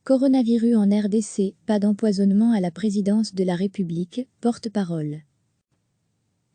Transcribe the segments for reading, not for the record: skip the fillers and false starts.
Coronavirus en RDC, pas d'empoisonnement à la présidence de la République, porte-parole.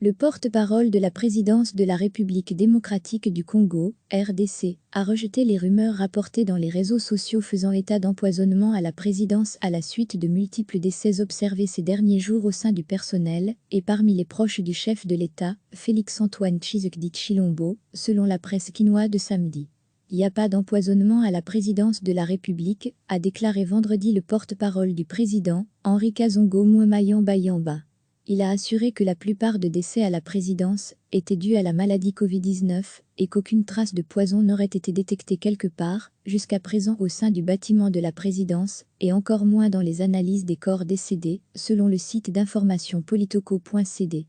Le porte-parole de la présidence de la République démocratique du Congo, RDC, a rejeté les rumeurs rapportées dans les réseaux sociaux faisant état d'empoisonnement à la présidence à la suite de multiples décès observés ces derniers jours au sein du personnel et parmi les proches du chef de l'État, Félix-Antoine Tshisekedi Tshilombo, selon la presse quinoise de samedi. Il n'y a pas d'empoisonnement à la présidence de la République, a déclaré vendredi le porte-parole du président, Henri Kazongo Mouema Yamba. Il a assuré que la plupart de décès à la présidence étaient dus à la maladie Covid-19 et qu'aucune trace de poison n'aurait été détectée quelque part, jusqu'à présent au sein du bâtiment de la présidence, et encore moins dans les analyses des corps décédés, selon le site d'information politico.cd.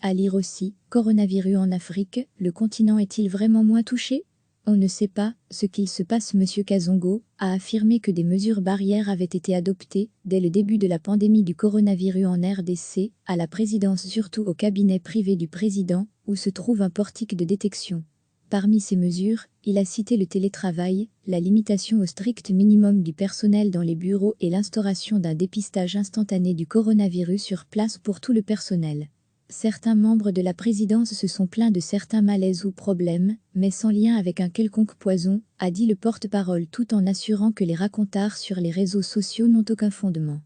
À lire aussi, coronavirus en Afrique, le continent est-il vraiment moins touché ? On ne sait pas ce qu'il se passe. M. Kazongo a affirmé que des mesures barrières avaient été adoptées dès le début de la pandémie du coronavirus en RDC, à la présidence surtout au cabinet privé du président, où se trouve un portique de détection. Parmi ces mesures, il a cité le télétravail, la limitation au strict minimum du personnel dans les bureaux et l'instauration d'un dépistage instantané du coronavirus sur place pour tout le personnel. Certains membres de la présidence se sont plaints de certains malaises ou problèmes, mais sans lien avec un quelconque poison, a dit le porte-parole tout en assurant que les racontars sur les réseaux sociaux n'ont aucun fondement.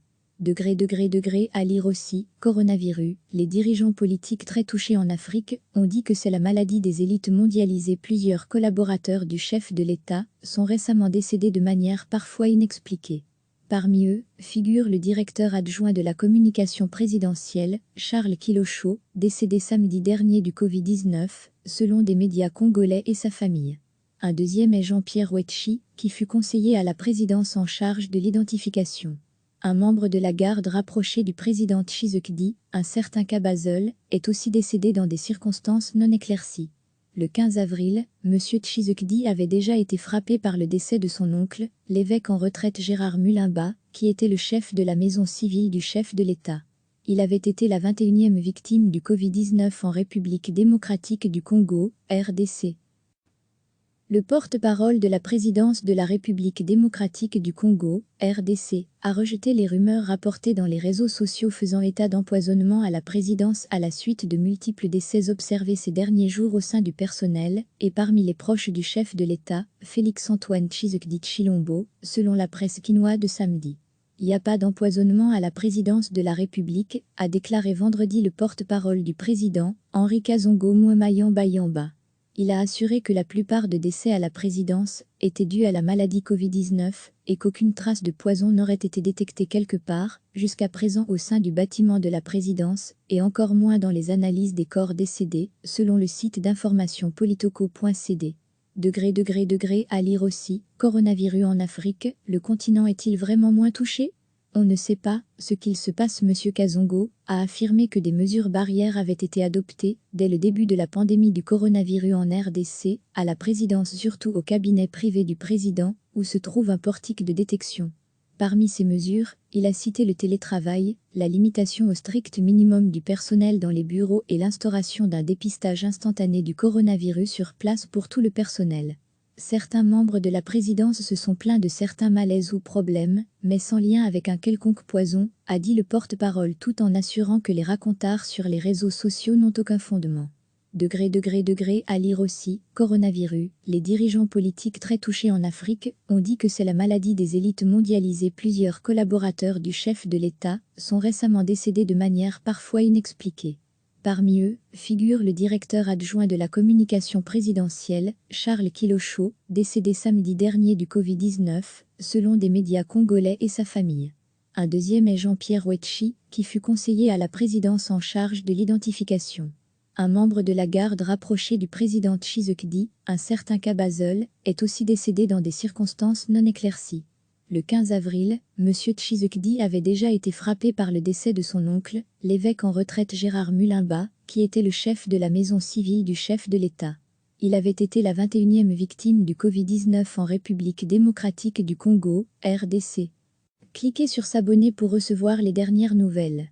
À lire aussi, coronavirus, les dirigeants politiques très touchés en Afrique ont dit que c'est la maladie des élites mondialisées. Plusieurs collaborateurs du chef de l'État sont récemment décédés de manière parfois inexpliquée. Parmi eux, figure le directeur adjoint de la communication présidentielle, Charles Kilocho, décédé samedi dernier du Covid-19, selon des médias congolais et sa famille. Un deuxième est Jean-Pierre Wetchi, qui fut conseiller à la présidence en charge de l'identification. Un membre de la garde rapproché du président Tshisekedi, un certain Kabazel, est aussi décédé dans des circonstances non éclaircies. Le 15 avril, M. Tshisekedi avait déjà été frappé par le décès de son oncle, l'évêque en retraite Gérard Mulimba, qui était le chef de la maison civile du chef de l'État. Il avait été la 21e victime du Covid-19 en République démocratique du Congo, RDC. Le porte-parole de la présidence de la République démocratique du Congo, RDC, a rejeté les rumeurs rapportées dans les réseaux sociaux faisant état d'empoisonnement à la présidence à la suite de multiples décès observés ces derniers jours au sein du personnel et parmi les proches du chef de l'État, Félix-Antoine Tshisekedi Tshilombo, selon la presse quinoise de samedi. Il n'y a pas d'empoisonnement à la présidence de la République, a déclaré vendredi le porte-parole du président, Henri Kazongo Mouema Yamba. Il a assuré que la plupart de décès à la présidence étaient dus à la maladie Covid-19 et qu'aucune trace de poison n'aurait été détectée quelque part, jusqu'à présent au sein du bâtiment de la présidence, et encore moins dans les analyses des corps décédés, selon le site d'information politico.cd. À lire aussi, coronavirus en Afrique, le continent est-il vraiment moins touché ? On ne sait pas ce qu'il se passe. M. Kazongo a affirmé que des mesures barrières avaient été adoptées dès le début de la pandémie du coronavirus en RDC, à la présidence surtout au cabinet privé du président, où se trouve un portique de détection. Parmi ces mesures, il a cité le télétravail, la limitation au strict minimum du personnel dans les bureaux et l'instauration d'un dépistage instantané du coronavirus sur place pour tout le personnel. Certains membres de la présidence se sont plaints de certains malaises ou problèmes, mais sans lien avec un quelconque poison, a dit le porte-parole tout en assurant que les racontars sur les réseaux sociaux n'ont aucun fondement. À lire aussi, coronavirus, les dirigeants politiques très touchés en Afrique ont dit que c'est la maladie des élites mondialisées. Plusieurs collaborateurs du chef de l'État sont récemment décédés de manière parfois inexpliquée. Parmi eux, figure le directeur adjoint de la communication présidentielle, Charles Kilocho, décédé samedi dernier du Covid-19, selon des médias congolais et sa famille. Un deuxième est Jean-Pierre Wetchi, qui fut conseiller à la présidence en charge de l'identification. Un membre de la garde rapproché du président Tshisekedi, un certain Kabazel, est aussi décédé dans des circonstances non éclaircies. Le 15 avril, M. Tshisekedi avait déjà été frappé par le décès de son oncle, l'évêque en retraite Gérard Mulimba, qui était le chef de la maison civile du chef de l'État. Il avait été la 21e victime du Covid-19 en République démocratique du Congo, RDC. Cliquez sur s'abonner pour recevoir les dernières nouvelles.